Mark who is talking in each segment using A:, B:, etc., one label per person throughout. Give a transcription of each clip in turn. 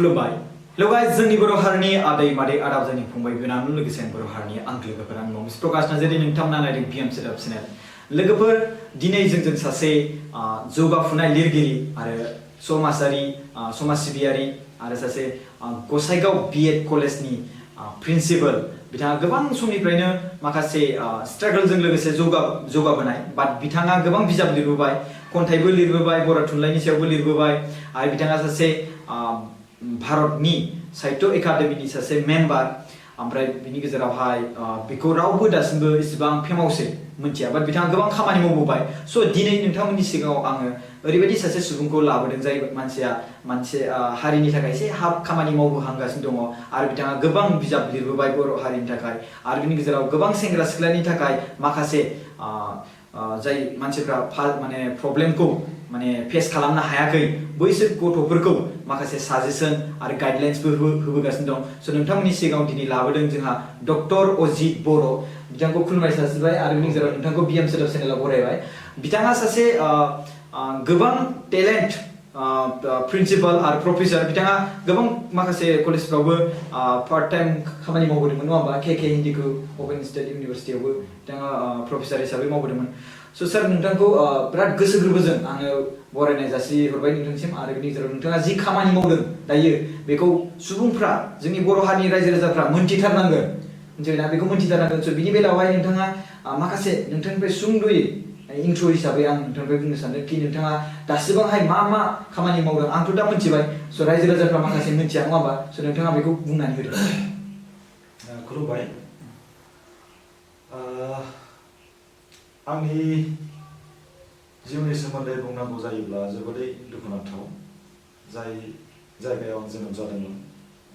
A: खुलुमबाय लोगोआय जोंनि बर' हारिनि आदै मादै आदाब जोंनि फंबाय बिनानाव लोगोसे बर' हारिनि आंगो लोगोफोर आं नमिस प्रकाश नार्जारि नोंथांमोना नायदों B.ed चेनेल लोगोफोर दिनै जोंजों सासे जौगाफुनाय लिरगिरि आरो समाजारि समाज सिबियारि आरो सासे गसाइगाव B.ed कलेजनि प्रिन्सिपाल बिथाङा गोबां समनिफ्रायनो माखासे स्ट्रागलजों लोगोसे जौगाबोनाय बाट बिथाङा गोबां बिजाब लिरबोबाय खन्थाइबो लिरबोबाय बर' थुनलाइनि सायावबो लिरबोबाय आरो बिथाङा सासे भारतनि साहित्य एकाडेमिनि सासे मेम्बार ओमफ्राय बिनि गेजेरावहाय बेखौ रावबो दासिमबो इसेबां फेमासै मोनथिया बाट बिथाङा गोबां खामानि मावबोबाय स' दिनै नोंथांमोननि सिगाङाव आङो ओरैबायदि सासे सुबुंखौ लाबोदों जाय मानसिया मोनसे हारिनि थाखाय एसे खामानि मावबोहांगासिनो दङ आरो बिथाङा गोबां बिजाब लिरबोबाय बर' हारिनि थाखाय आरो बिनि गेजेराव गोबां सेंग्रा सिख्लानि थाखाय माखासे जाय मानसिफ्रा माने प्रब्लेमखौ माने फेस खालामनो हायाखै बैसोर गथ'फोरखौ माखासे साजेसन आरो गाइडलाइन्सबो होबोगासिनो दं स' नोंथांमोननि सिगाङाव दिनै लाबोदों जोंहा डक्टर अजित बर' बिथांखौ खुलुमनाय जासिबाय आरो बिनि गेजेराव नोंथांखौ B.ed चेनेलाव बरायबाय बिथाङा सासे गोबां टेलेन्ट प्रिन्सिपाल आरो प्रफेसर बिथाङा गोबां माखासे कलेजफ्रावबो पार्ट टाइम खामानि मावबोदोंमोन नङा होमबा के हिन्दीखौ अपेन स्टेट इउनिभारसिटियावबो बिथाङा प्रफेसर हिसाबै मावबोदोंमोन स' सार नोंथांखौ बिराद गोसो गोरबोजों आङो बरायनाय जासिहरबाय नोंथांसिम आरो बिनि गेजेराव नोंथाङा जि खामानि मावदों दायो बेखौ सुबुंफ्रा जोंनि बर' हारिनि रायजो राजाफ्रा मोनथिथारनांगोन मिथिबायना बेखौ मोनथिथारनांगोन स' बिनि बेलायावहाय नोंथाङा माखासे नोंथांनिफ्राय सुंद'यै इन्ट्र' हिसाबै आं नोंथांनिफ्राय बुंनो सानदों कि नोंथाङा दासिमावहाय मा खामानि मावदों आंथ' दा मोनथिबाय स' रायजो राजाफ्रा माखासे मोनथिया नङा होमबा स' नोंथाङा बेखौ बुंनानै होदो
B: खुलुमबाय आंनि जिउनि सोमोन्दै बुंनांगौ जायोब्ला जोबोदै दुखुनांथाव जाय जायगायाव आं जोनोम जादोंमोन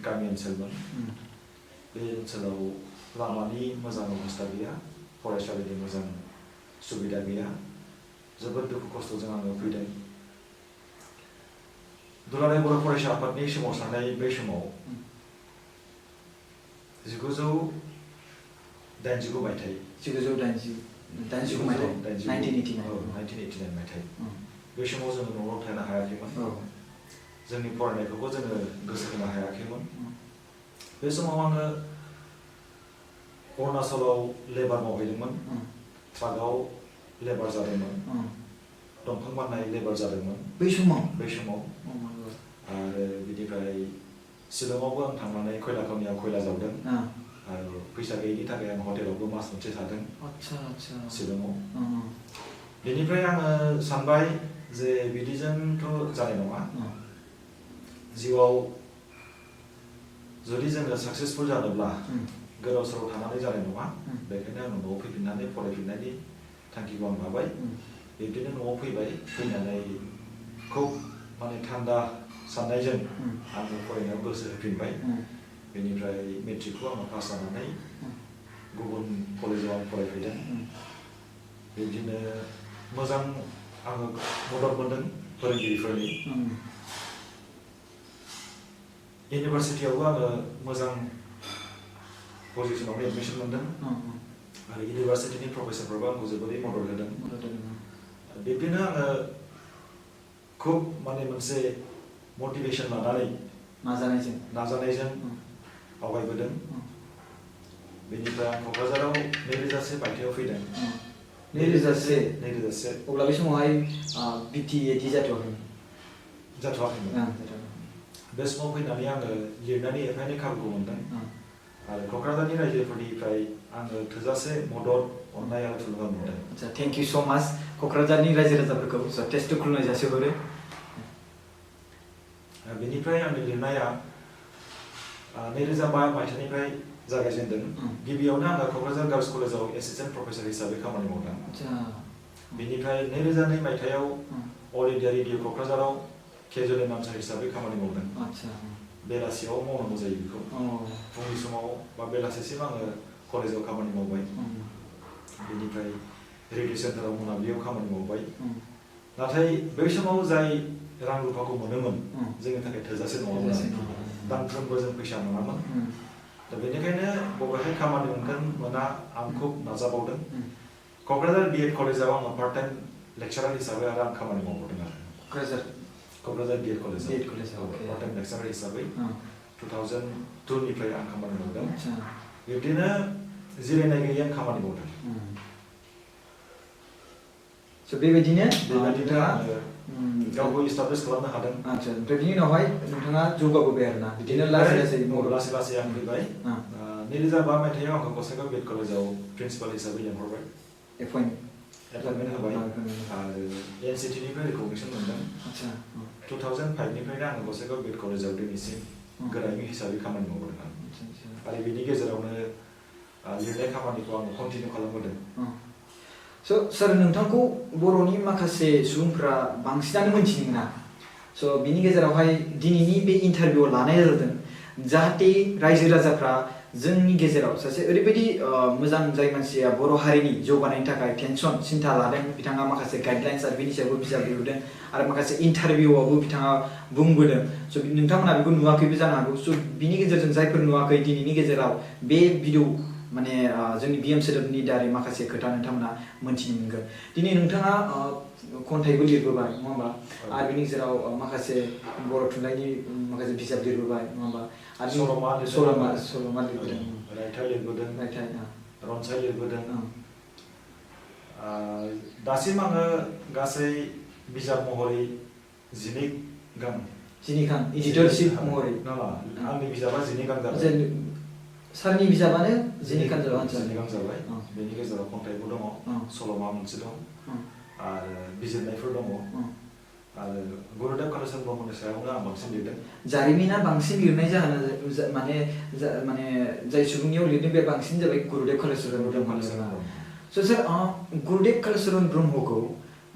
B: गामि ओनसोलमोन बे ओनसोलाव लामानि मोजां अबस्था गैया फरायसालिनि मोजां सुबिदा गैया जोबोद दुखु खस्थ'जों आङो फैदों दुलाराय बर' फरायसा आफादनि सोमावसारनाय बे समाव 1989 मायथाइ
A: 1989
B: मायथाइ बे समाव जोङो न'आव थानो हायाखैमोन जोंनि फरायनायखौबो जोङो गोसो होनो हायाखैमोन बे समाव आङो अरुणाचलाव लेबार मावहैदोंमोन ट्राकआव लेबार जादोंमोन दंफां बाननाय लेबार जादोंमोन बै समाव आरो बिनिफ्राय शिलंआवबो आं थांनानै खयला खावनियाव खयला जावदों आरो फैसा गैयिनि थाखाय आं हटेलावबो मास मोनसे थादों शिलंआव बेनिफ्राय आङो सानबाय जे बिदिजोंथ' जानाय नङा जिउआव जुदि जोङो साक्सेसफुल जानोब्ला गोदाव सोराव थानानै जानाय नङा बेखायनो आङो न'आव फैफिननानै फरायफिननायनि थांखिखौ आं लाबाय बिब्दिनो न'आव फैबाय फैनानै खुब माने थान्दा साननायजों आङो फरायनायाव गोसो होफिनबाय बेनिफ्राय मेट्रिकखौ आङो पास जानानै गुबुन कलेजाव आं फरायफैदों बिब्दिनो मोजां आङो मदद मोनदों फोरोंगिरिफोरनि इउनिभारसिटियावबो आङो मोजां पजिसनावनो एडमिसन मोनदों आरो इउनिभारसिटिनि प्रफेसरफोराबो आंखौ जोबोरै मदद होदों बिब्दिनो आङो खुब माने मोनसे मटिभेसन लानानै नाजानायजों आवगायबोदों बेनिफ्राय आं क'क्राझाराव 2001 मायथाइयाव फैदों 2001
A: अब्ला बे समावहाय B.ed
B: जाथ'वाखैमोन बे समाव फैनानै आङो लिरनानै एफा एनै खाबुखौ मोनदों आरो क'क्राझारनि रायजोफोरनिफ्राय आङो थोजासे मदद अननाय आरो थुलुंगा मोनदों
A: आচ্ছা थेंक इउ सो माच क'क्राझारनि रायजो राजाफोरखौ जथेस्थ' खुलुमनाय जासिहरो
B: बेनिफ्राय आंनि लिरनाया 2005 मायथाइनिफ्राय जागायजेनदों गिबियावनो आङो क'क्राझार गार्लस कलेजाव एसिस्टेन्ट प्रफेसर हिसाबै खामानि मावदों बेनिफ्राय 2002 मायथाइयाव अल इन्डिया रेडिअ क'क्राझाराव केजुवेल एनाउन्सार हिसाबै खामानि मावदों बेलासियाव मावनांगौ जायो बेखौ फुंनि समाव बा बेलासिसिम आङो कलेजाव खामानि मावबाय बेनिफ्राय रेडिअ सेन्टाराव मोनाबिलियाव खामानि मावबाय नाथाय बै समाव जाय रां रुफाखौ मोनोमोन जोंनि थाखाय थोजासे नङामोन दानफ्रोमबो जों फैसा मोनामोन दा बेनिखायनो बबेहाय खामानि मोनगोन मोना आं खुब नाजाबावदों क'क्राझार B.ed कलेजाव आङो पार्ट टाइम लेक्सारार हिसाबै आरो आं खामानि मावबोदों आरो क'क्राझार B.ed कलेजाव
A: B.ed कलेजाव
B: पार्ट टाइम लेक्सारार हिसाबै 2002 निफ्राय आं खामानि मावदों बिब्दिनो जिरायनाय गैयै आं खामानि मावदों
A: स' बेबायदिनो
B: आङो गावखौ इस्टाब्लिश खालामनो हादों
A: आच्छा ओमफ्राय बिनि उनावहाय नोंथाङा जौगाबोबाय आरोना बिदिनो लासै
B: लासै आं फैबाय 2005 मायथाइयाव आंखौ गसाइगाव B.ed कलेजाव प्रिन्सिपाल हिसाबै लेंहरबाय एपइन्टमेन्ट होबाय आरो NCT निफ्राय रिकगनिसन मोनदों 2005 निफ्रायनो आङो गसाइगाव B.ed कलेजाव दिनैसिम गोरायुं हिसाबै खामानि मावबोदों आरो बेनि गेजेरावनो लिरनाय खामानिखौ आङो कन्टिनिउ खालामबोदों
A: स' सार नोंथांखौ बर'नि माखासे सुबुंफ्रा बांसिनानो मोनथिनो मोना स' बिनि गेजेरावहाय दिनैनि बे इन्टारभिउआव लानाय जादों जाहाथे रायजो राजाफ्रा जोंनि गेजेराव सासे ओरैबायदि मोजां जाय मानसिया बर' हारिनि जौगानायनि थाखाय टेनसन सिन्था लादों बिथाङा माखासे गाइडलाइन्स आरो बेनि सायावबो बिजाब लिरदों आरो माखासे इन्टारभिउआवबो बिथाङा बुंबोदों स' नोंथांमोना बेखौ नुवाखैबो जानो हागौ स' बिनि गेजेरजों जायफोर नुवाखै दिनैनि गेजेराव बे भिडिअ माने जोंनि BM सोदोबनि दारै माखासे खोथा नोंथांमोना मोनथिनो मोनगोन दिनै नोंथाङा खन्थाइबो लिरबोबाय नङा होमबा आरो बेनि गेजेराव माखासे बर' थुनलाइनि माखासे बिजाब लिरबोबाय नङा होमबा आरो सल'मा लिरबोदों
B: रायथाइ लिरबोदों रनसाय लिरबोदों दासिम आङो गासै बिजाब महरै 12 गां
A: एडिटरशिप महरै
B: आंनि बिजाबा 12 गां जाबाय
A: सारनि बिजाबानो 12 गां
B: जाबाय बेनि गेजेराव खन्थाइबो दङ सल'मा मोनसे दं आरो बिजिरनायफोर दङ आरो गुरुदेव कालिचरन ब्रह्मनि सायावनो आं बांसिन लिरदों
A: जारिमिना बांसिन लिरनाय जाहोना माने जाय सुबुंनियाव लिरदों बे बांसिन जाबाय गुरुदेव कालिचरन ब्रह्म स' सार गुरुदेव कालिचरन ब्रह्मखौ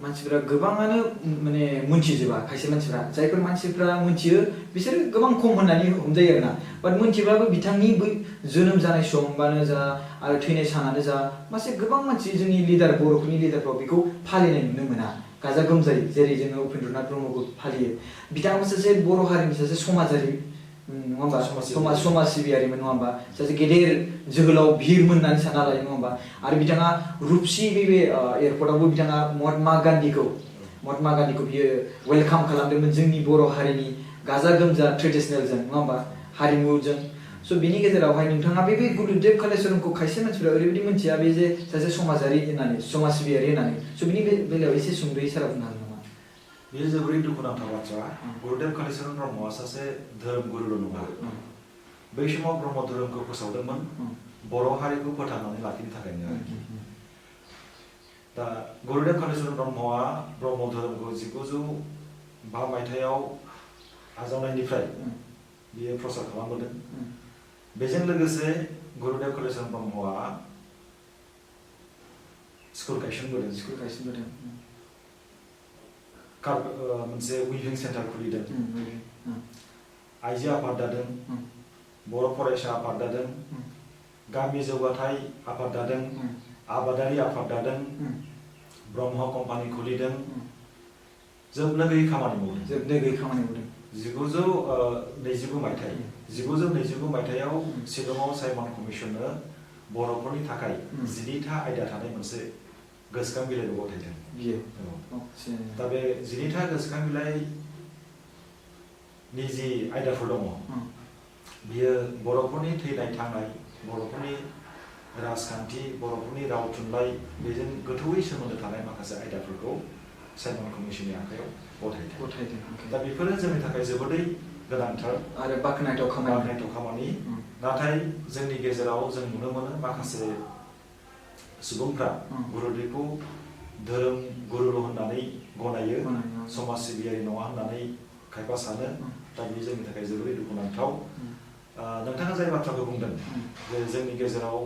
A: मानसिफ्रा गोबाङानो माने मोनथिजोबा खायसे मानसिफ्रा जायफोर मानसिफ्रा मोनथियो बिसोर गोबां खम होननानै हमजायो आरोना बाट मोनथिब्लाबो बिथांनि बै जोनोम जानाय समबानो जा आरो थैनाय सानानो जा मासे गोबां मानसि जोंनि लिडार बर'फोरनि लिडारफ्राव बेखौ फालिनाय नुनो मोना गाजा गोमजायै जेरै जोङो उपेन्द्रनाथ ब्रह्मखौ फालियो बिथाङाबो सासे बर' हारिनि सासे समाजारि नङा होमबा समाज सिबियारिमोन नङा होमबा सासे गेदेर जोहोलाव भिरमोन होननानै सानना लायो नङा होमबा आरो बिथाङा रुपसि बे एयारपर्टआवबो बिथाङा महात्मा गान्धीखौ बियो वेलकाम खालामदोंमोन जोंनि बर' हारिनि गाजा गोमजा ट्रेडिसनेलजों नङा होमबा हारिमुजों स' बिनि गेजेरावहाय नोंथाङा बे गुरुदेव कालिचरणखौ खायसे मानसिफ्रा ओरैबायदि मोनथिया बे जे सासे समाजारि होननानै समाज सिबियारि होननानै स' बिनि बेलायाव एसे सुंद'यै सारा बुंनो हागोन नामा
B: बेयो जोबोरै दुखुनांथाव बाथ्रा गुरुदेव कालिचरण ब्रह्मआ सासे धोरोम गुरुल' नङा बै समाव ब्रह्म धोरोमखौ फोसावदोंमोन बर' हारिखौ फोथांनानै लाखिनो थाखायनो दा गुरुदेव कालिचरण ब्रह्मआ ब्रह्म धोरोमखौ 1905 मायथाइयाव आजावनायनिफ्राय बियो प्रसार खालामबोदों बेजों लोगोसे गुरुदेव कालिचरण ब्रह्मआ स्कुल गायसनबोदों मोनसे उइभिं सेन्टार खुलिदों आइजो आफाद दादों बर' फरायसा आफाद दादों गामि जौगाथाय आफाद दादों आबादारि आफाद दादों ब्रह्म कम्पानि खुलिदों जोबनो गैयै खामानि मावदों 1929 मायथाइयाव शिलंआव साइमन कमिसननो बर'फोरनि थाखाय 12था आयदा थानाय मोनसे गोसोखां बिलाइखौ गथायदों दा बे 12था गोसोखां बिलाइनि जि आयदाफोर दङ बियो बर'फोरनि थैनाय थांनाय बर'फोरनि राजखान्थि बर'फोरनि राव थुनलाइ बेजों गोथौयै सोमोन्दो थानाय माखासे आयदाफोरखौ साइमन कमिसननि आखायाव गथायदों दा बेफोरो जोंनि थाखाय जोबोदै गोनांथार आरो बाख्नायथाव खामानि नाथाय जोंनि गेजेराव जों नुनो मोनो माखासे सुबुंफ्रा गुरुदेवखौ धोरोम गुरुल' होननानै गनायो समाज सिबियारि नङा होननानै खायफा सानो दा बेयो जोंनि थाखाय जोबोरै दुखुनांथाव नोंथाङा जाय बाथ्राखौ बुंदों जे जोंनि गेजेराव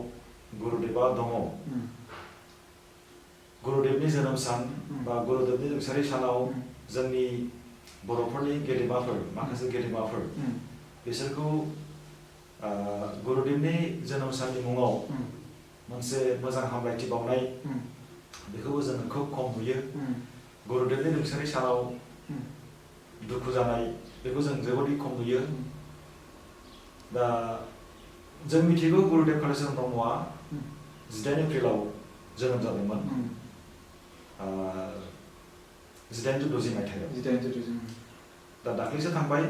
B: गुरुदेवा दङ गुरुदेवनि जोनोम सान बा गुरुदेवनि रुंसारि सानाव जोंनि बर'फोरनि माखासे गेदेमाफोर बिसोरखौ गुरुदेवनि जोनोम साननि मुङाव मोनसे मोजां हामलायथि बावनाय बेखौबो जोङो खोब खम नुयो गुरुदेवनि रुंसारि सानाव दुखु जानाय बेखौ जों जोबोरै खम नुयो दा जों मिथिगौ गुरुदेव कालिचरण ब्रह्मआ 18 एप्रिलाव जोनोम जादोंमोन 1860 मायथाइयाव दा दाख्लैसो थांबाय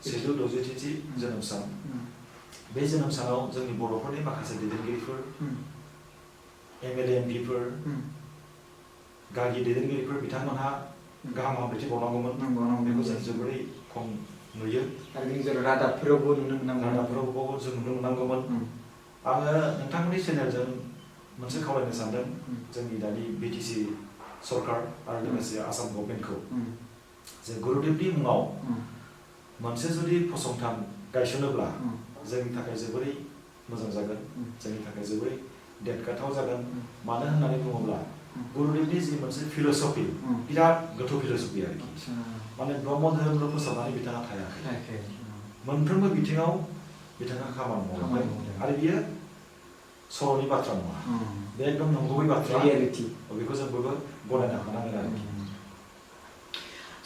B: 163 जोनोम सान बे जोनोम सानाव जोंनि बर'फोरनि माखासे दैदेनगिरिफोर एमएलए एमपिफोर गागि दैदेनगिरिफोर बिथांमोनहा गाहाम हामलायथि बावनांगौमोन बेखौ जों जोबोरै खम नुयो
A: आरो बेनि गेजेराव रादाबफोरावबो नुनो मोननांगौमोन
B: रादाबफोरावबो जों नुनो मोननांगौमोन आङो नोंथांमोननि चेनेलजों मोनसे खावलायनो सानदों जोंनि दानि बिटिसि सरकार आरो लोगोसे आसाम गभर्नमेन्टखौ जे गुरुदेबनि मुङाव मोनसे जुदि फसंथान गायसनोब्ला जोंनि थाखाय जोबोरै मोजां जागोन जोंनि थाखाय जोबोरै देरगाथाव जागोन मानो होननानै बुङोब्ला गुरुदेबनि जि मोनसे फिल'सफि बिराद गोथौ फिल'सफि आरोखि माने ब्रह्म धोरोमल' फोसाबनानै बिथाङा थायाखै मोनफ्रोमबो बिथिङाव बिथाङा खामानि मावदों आरो बियो सल'नि बाथ्रा नङा बे एकदम नंगुबै बाथ्रा रियेलिटि बेखौ जों बयबो गनायनो हानांगोन आरोखि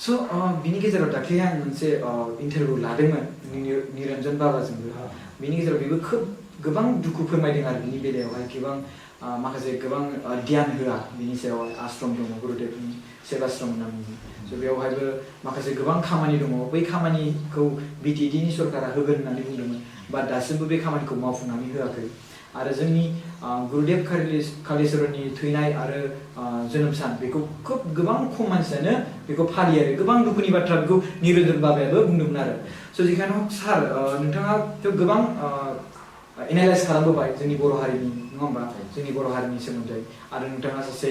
A: स' बिनि गेजेराव दाख्लै आं मोनसे इन्टारभिउ लादोंमोन निरन्जन बाबाजोंबो बिनि गेजेराव बेबो खोब गोबां दुखु फोरमायदों आरो बिनि बेलायावहाय माखासे गोबां ध्यान होआ बिनि सायावहाय आश्रम दङ गुरुदेबनि सेबाश्रम होनना बुङो स' बेयावहायबो माखासे गोबां खामानि दङ बै खामानिखौ B.ed.नि सरकारा होगोन होननानै बुंदोंमोन बा दासिमबो बे खामानिखौ मावफुंनानै होआखै आरो जोंनि गुरुदेब कालिचरननि थैनाय आरो जोनोम सान बेखौ खोब गोबां खम मानसियानो बेखौ फालियो आरो गोबां दुखुनि बाथ्रा बेखौ निरन्जन बाबायाबो बुंदोंमोन आरो स' जिखायनो सार नोंथाङाथ' गोबां एनालाइज खालामबोबाय जोंनि बर' हारिनि नङा होमबा जोंनि बर' हारिनि सोमोन्दै आरो नोंथाङा सासे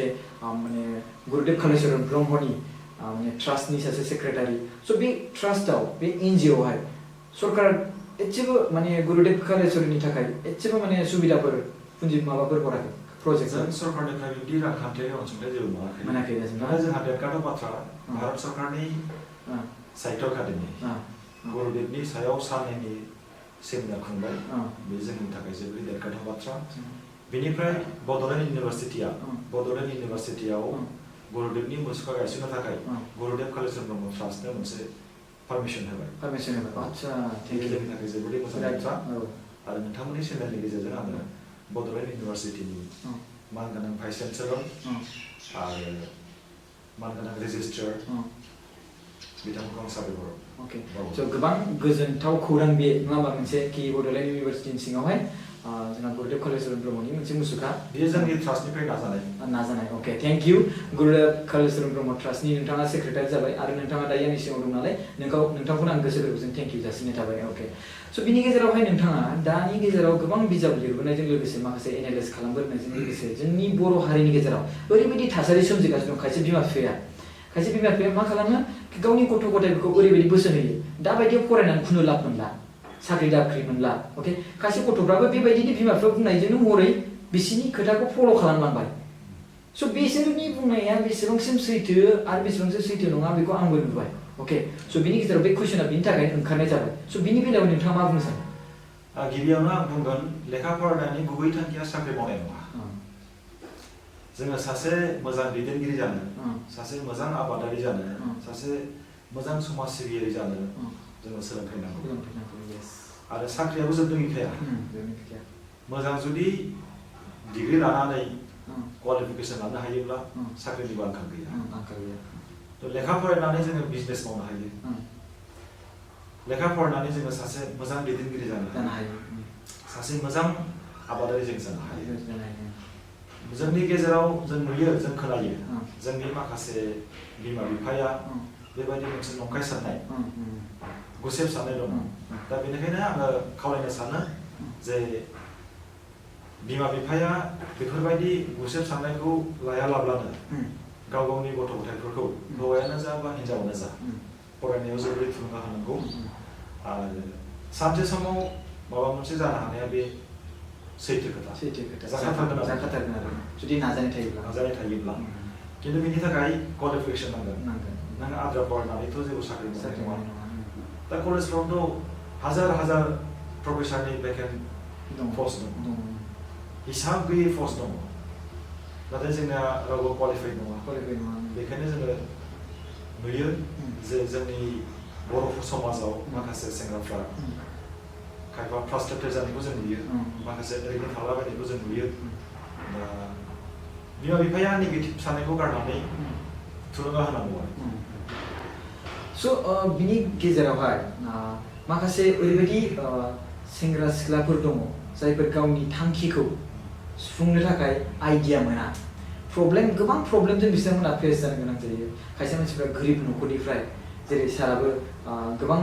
A: माने गुरुदेब कालिचरन ब्रह्मनि माने ट्रास्टनि सासे सेक्रेटारि स' बे ट्रास्टआव बे एनजिअ'आवहाय सरकार एसेबो माने गुरुदेब कालिचरननि थाखाय एसेबो माने सुबिदाफोर माबाफोर हराखै प्रजेक्ट
B: जों सरकारनिफ्राय बिदि रांखान्थियारि अनसुंथाइ जेबो मोनाखै नाथाय जोंहा देरगाथाव बाथ्रा भारत सरकारनि साहित्य एकाडेमि गुरुदेबनि सायाव साननैनि सेमिनार खुंबाय बे जोंनि थाखाय जोबोद देरगाथाव बाथ्रा बेनिफ्राय बड'लेण्ड इउनिभारसिटियाव गुरुदेबनि मुसुखा गायसननो थाखाय गुरुदेब कालिचरन ब्रह्म ट्रास्टनो मोनसे पारमिसन होबाय आच्छा जोंनि थाखाय जोबोद मोजां बाथ्रा आरो नोंथांमोननि चेनेलनि गेजेरजों आङो बड'लेण्ड इउनिभारसिटिनि मानगोनां भाइस चेन्सेलर आरो मानगोनां रेजिस्ट्रार बिथांमोनखौ आं साबायखर
A: स' गोबां गोजोनथाव खौरां बे नङा होमबा मोनसे कि बड'लेण्ड इउनिभारसिटिनि सिङावहाय जोंहा गुरुदेब कालिचरन ब्रह्मनि मोनसे मुसुखा
B: बेयो जोंनि ट्रास्टनिफ्राय नाजानाय
A: अके थेंक इउ गुरुदेब कालिचरन ब्रह्म ट्रास्टनि नोंथाङा सेक्रेटारि जाबाय आरो नोंथाङा दायो आंनि सिगाङाव दं नालाय नोंथांखौनो आं गोसो गोरबोजों थेंक इउ जासिनाय थाबाय अके स' बिनि गेजेरावहाय नोंथाङा दानि गेजेराव गोबां बिजाब लिरबोनायजों लोगोसे माखासे एनालाइज खालामबोनायजों लोगोसे जोंनि बर' हारिनि गेजेराव ओरैबायदि थासारि सोमजिगासिनो दं खायसे बिमा बिफाया मा खालामो गावनि गथ' गथायफोरखौ ओरैबायदि बोसोन होयो दाबायदियाव फरायनानै खुनु लाब मोनला साख्रि दाख्रि मोनला अके खायसे गथ'फ्राबो बेबायदिनो बिमा बिफा बुंनायजोंनो महरै बिसिनि खोथाखौ फल' खालामलांबाय स' बिसोरनि बुंनाया बेसेबांसिम सैथो आरो बेसेबांसिम सैथो नङा बेखौ आंबो नुबाय अके स' बिनि गेजेराव बे कुइसना बिनि थाखायनो ओंखारनाय जाबाय स' बिनि बेलायाव नोंथाङा मा बुंनो सानो
B: गिबियावनो आं बुंगोन लेखा फरायनायनि गुबै थांखिया साख्रि मावनाय नङा जोङो सासे मोजां दैदेनगिरि जानो सासे मोजां आबादारि जानो सासे मोजां समाज सिबियारि जानो जोङो सोलोंथाइ नांगौ आरो साख्रियाबो जोबनो गैखाया मोजां जुदि डिग्री लानानै क्वालिफिकेसन लानो हायोब्ला साख्रिनिबो आंखाल गैया थ' लेखा फरायनानै जोङो बिजनेस मावनो हायो लेखा फरायनानै जोङो सासे मोजां दैदेनगिरि जानो हायो सासे मोजां आबादारि जों जानो हायो जोंनि गेजेराव जों नुयो जों खोनायो जोंनि माखासे बिमा बिफाया बेबायदि मोनसे नंखाय साननाय गुसेब साननाय दङ दा बेनिखायनो आङो खावलायनो सानो जे बिमा बिफाया बेफोरबायदि गुसेब साननायखौ लायालाब्लानो गाव गावनि गथ' गथायफोरखौ हौवायानो जा बा हिन्जावानो जा फरायनायाव जोबोरै थुलुंगा होनांगौ आरो सानसे समाव माबा मोनसे जानो हानाया बे सैथो खोथा जाखाथारगोन आरो जुदि नाजानाय थायोब्ला खिन्थु बेनि थाखाय क्वालिफिकेसन नांगोन नों आद्रा फरायनानैथ' जेबो साख्रि मोननाय नङा दा कलेजफ्रावथ' हाजार प्रफेसारनि भेकेन्ट पस्ट दं हिसाब गैयै पस्ट दङ नाथाय जोंना रावबो क्वालिफाइड नङा बेखायनो जोङो नुयो जे जोंनि बर' समाजाव माखासे सेंग्राफ्रा खायफा फ्रास्ट्रेटेड जानायखौ जों नुयो माखासे ओरैनो थालाबायनायखौ जों नुयो दा बिमा बिफाया नेगेटिभ साननायखौ गारनानै थुलुंगा होनांगौ आरो
A: So बिनि गेजेरावहाय माखासे ओरैबायदि सेंग्रा सिख्लाफोर दङ जायफोर गावनि थांखिखौ सुफुंनो थाखाय आइडिया मोना गोबां प्रब्लेमजों बिथांमोना फेस जानो गोनां जायो खायसे मानसिफ्रा गोरिब न'खरनिफ्राय जेरै साराबो गोबां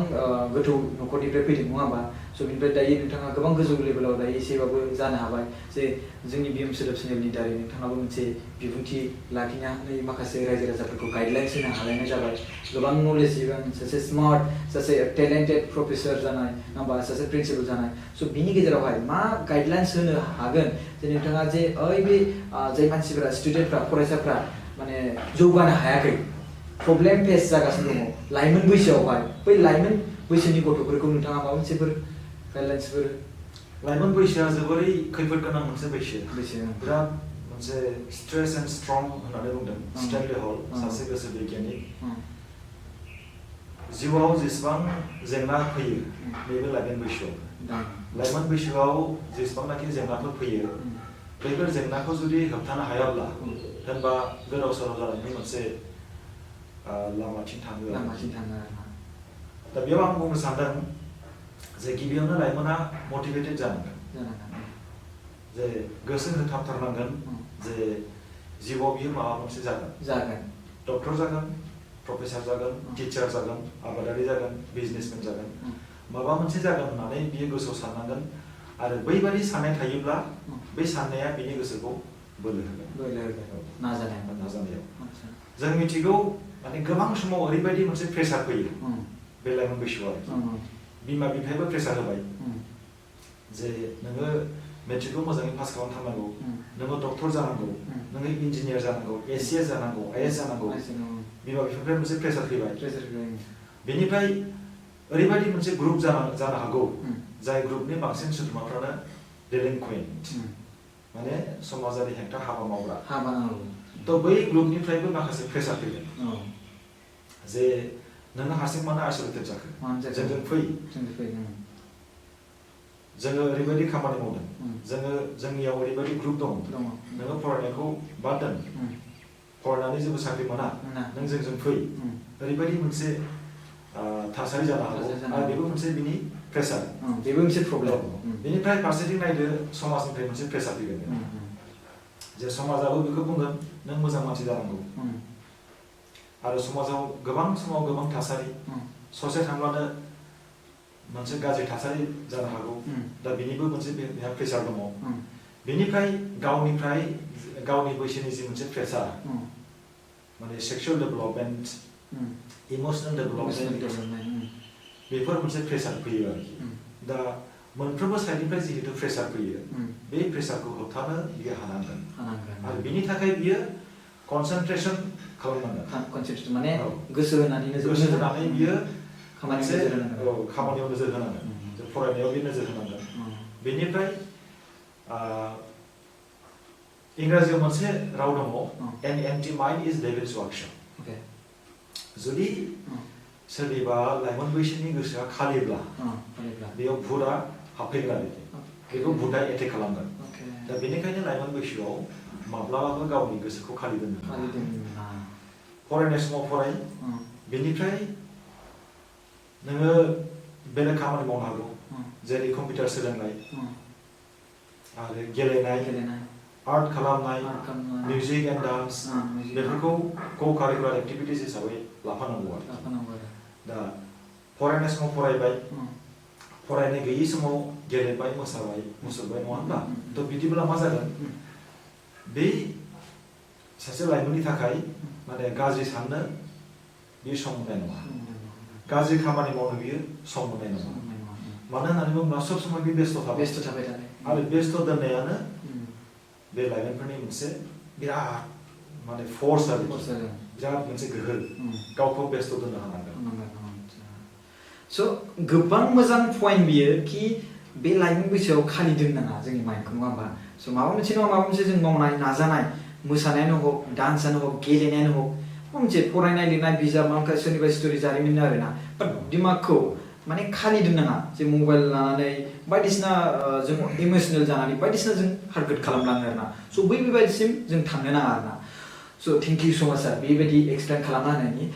A: गोथौ न'खरनिफ्राय फैदों नङा होमबा स' बिनिफ्राय दायो नोंथाङा गोबां गोजौ लेभेलाव दायो एसेबाबो जानो हाबाय जे जोंनि बिएम सोदोब चेनेलनि दारै नोंथाङाबो मोनसे बिबुंथि लाखिनानै माखासे रायजो राजाफोरखौ गाइडलाइन्स होनो हालायनाय जाबाय गोबां नलेज इभेन सासे स्मार्ट सासे टेलेन्टेड प्रफेसर जानाय होमबा सासे प्रिन्सिपाल जानाय स' बिनि गेजेरावहाय मा गाइडलाइन्स होनो हागोन जे नोंथाङा जे बे जाय मानसिफोरा स्टुडेन्टफ्रा फरायसाफ्रा माने जौगानो हायाखै प्रब्लेम फेस जागासिनो दङ लाइमोन बैसोआवहाय बै लाइमोन बैसोनि गथ'फोरखौ नोंथाङा माबा मोनसेफोर गाइडलाइन्सफोर
B: लाइमोन बैसोआ जोबोरै खैफोद गोनां मोनसे बैसो
A: बैसो
B: बिराद मोनसे स्ट्रेस एन्ड स्ट्रं होननानै बुंदों स्टेनलि हल सासे गोसो बिगियानि जिउआव जेसेबां जेंना फैयो बेबो लाइमोन बैसोआव जेसेबांनाखि जेंनाफोर फैयो बेफोर जेंनाखौ जुदि होबथानो हायाब्ला होनबा गोदाव सोराव जानायनि मोनसे लामाथिं थाङो दा बेयाव आं बुंनो सानदों जे गिबियावनो लाइमोना मटिभेटेड जानांगोन जे गोसो होथाबथारनांगोन जे जिउआव बियो माबा मोनसे जागोन डक्टर जागोन प्रफेसर जागोन टिचार जागोन आबादारि जागोन बिजनेसमेन जागोन माबा मोनसे जागोन होननानै बियो गोसोआव साननांगोन आरो बैबादि साननाय थायोब्ला बै साननाया बिनि गोसोखौ बोलो होगोन नाजानायाव जों मिथिगौ माने गोबां समाव ओरैबायदि मोनसे प्रेसार फैयो बे लाइमोन बैसोआव बिमा बिफायाबो प्रेसार होबाय जे नोङो मेट्रिकखौ मोजाङै पास खालामथारनांगौ नोङो डक्टर जानांगौ नोङो इन्जिनियार जानांगौ एसिएस जानांगौ आइएस जानांगौ बिमा बिफानिफ्राय मोनसे प्रेसार फैबाय बेनिफ्राय ओरैबायदि मोनसे ग्रुप जानो हागौ जाय ग्रुपनि बांसिन सोद्रोमाफ्रानो डेलिंकुवेन्ट माने समाजारि हेंथा हाबा मावग्रा थ' बै ग्रुपनिफ्रायबो माखासे प्रेसार फैगोन जे नोङो हारसिं मानो आइसोलेटेड जाखो जोंजों फै जोङो ओरैबायदि खामानि मावदों जोंनियाव ओरैबायदि ग्रुप दं नोङो फरायनायखौ बाद दोन फरायनानै जेबो साख्रि मोना नों जोंजों फै ओरैबायदि मोनसे थासारि जानो हागौ आरो बेबो मोनसे बिनि प्रेसार
A: बेबो मोनसे प्रब्लेम
B: बेनिफ्राय फारसेथिं नायदो समाजनिफ्राय मोनसे प्रेसार फैगोन जे समाजाबो बेखौ बुंगोन नों मोजां मानसि जानांगौ आरो समाजाव गोबां समाव गोबां थासारि ससे थांब्लानो मोनसे गाज्रि थासारि जानो हागौ दा बेनिबो मोनसे बेहा प्रेसार दङ बेनिफ्राय गावनि बैसोनि जि मोनसे प्रेसार माने सेक्सुयेल डेभेलपमेन्ट इमसनेल डेभेलपमेन्ट बेफोर मोनसे प्रेसार फैयो आरोखि दा मोनफ्रोमबो साइडनिफ्राय जिहेतु प्रेसार फैयो बे प्रेसारखौ होबथानो बियो हानांगोन आरो बिनि थाखाय बियो कनसेन्ट्रेसन खालामनांगोन
A: माने गोसो होनानै बियो
B: खामानियाव नोजोर होनांगोन फरायनायाव बे नोजोर होनांगोन बेनिफ्राय इंराजियाव मोनसे राव दङ एन एम्पटी माइन्ड इज डेभिल्स वर्कशॉप जुदि सोरनिबा लाइमोन बैसोनि गोसोआ खालिब्ला बेयाव भुतआ हाबफैगोन आरोखि बेखौ भुतआ एटेक खालामगोन दा बेनिखायनो लाइमोन बैसोआव माब्लाबाबो गावनि गोसोखौ खालि दोननो फरायनाय समाव फराय बेनिफ्राय नोङो बेलेग खामानि मावनो हागौ जेरै कम्पिउटार सोलोंनाय आरो गेलेनाय आर्ट खालामनाय मिउजिक एन्ड डान्स बेफोरखौ को कारिकुलार एक्टिभिटिस हिसाबै लाफानांगौ आरो दा फरायनाय समाव फरायबाय फरायनाय गैयि समाव गेलेबाय मोसाबाय मुसुरबाय नङा होनबा थ' बिदिब्ला मा जागोन बे सासे लाइमोननि थाखाय माने गाज्रि साननो बियो सम मोननाय नङा गाज्रि खामानि मावनो बियो सम मोननाय नङा मानो होननानै बुङोब्ला सब समाय बे बेस्थ' थाबाय आरो बेस्थ' दोननायानो बे लाइमोनफोरनि मोनसे बिराद माने फर्स आरो बिराद मोनसे गोहो गावखौ बेस्थ' दोननो हानांगोन
A: स' गोबां मोजां पइन्ट बियो कि बे लाइमोन बैसोआव खालि दोननाङा जोंनि माइन्डखौ नङा होमबा स' माबा मोनसे नङा माबा मोनसे जों मावनाय नाजानाय मोसानायानो हक डान्सआनो हक गेलेनायानो हक माबा मोनसे फरायनाय लिरनाय बिजाब माबा सोरनिबा स्ट'रि जारिमिन आरोना बाट दिमागखौ माने खालि दोननाङा जे मबाइल लानानै बायदिसिना जों इमोसनेल जानानै बायदिसिना जों हारगोट खालामलाङो आरोना स' बेबायदिसिम जों थांनो नाङा आरोना स' थेंक इउ स' माच सार बेबायदि एक्सप्लेन खालामना होनायनि